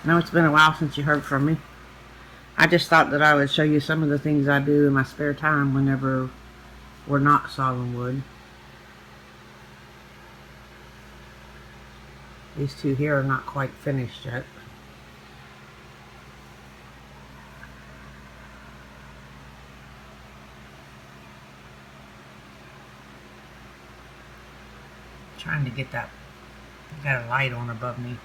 I know it's been a while since you heard from me. I just thought that I would show you some of the things I do in my spare time whenever we're not sawing wood. These two here are not quite finished yet. Trying to get that. I got a light on above me.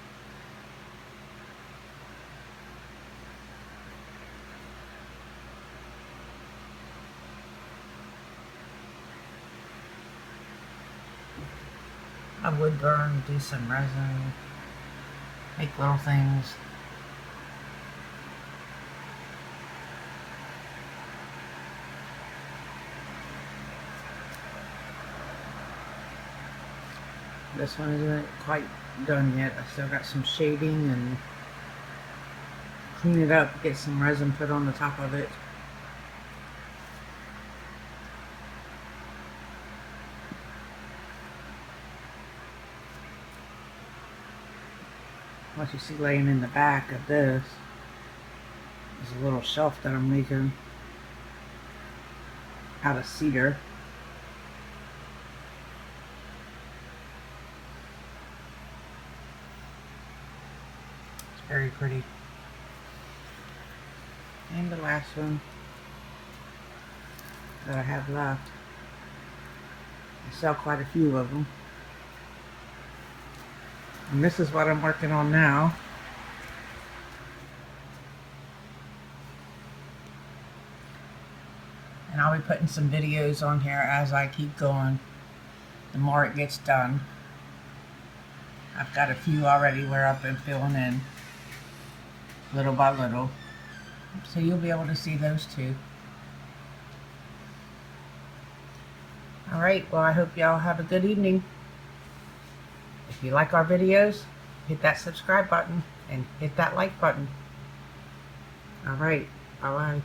I would burn, do some resin, make little things. This one isn't quite done yet. I still got some shading and clean it up, get some resin put on the top of it. What you see laying in the back of this is a little shelf that I'm making out of cedar. It's very pretty. And the last one that I have left. I sell quite a few of them. And this is what I'm working on now. And I'll be putting some videos on here as I keep going, the more it gets done. I've got a few already where I've been filling in little by little. So you'll be able to see those too. Alright, well I hope y'all have a good evening. If you like our videos, hit that subscribe button and hit that like button. Alright, bye bye.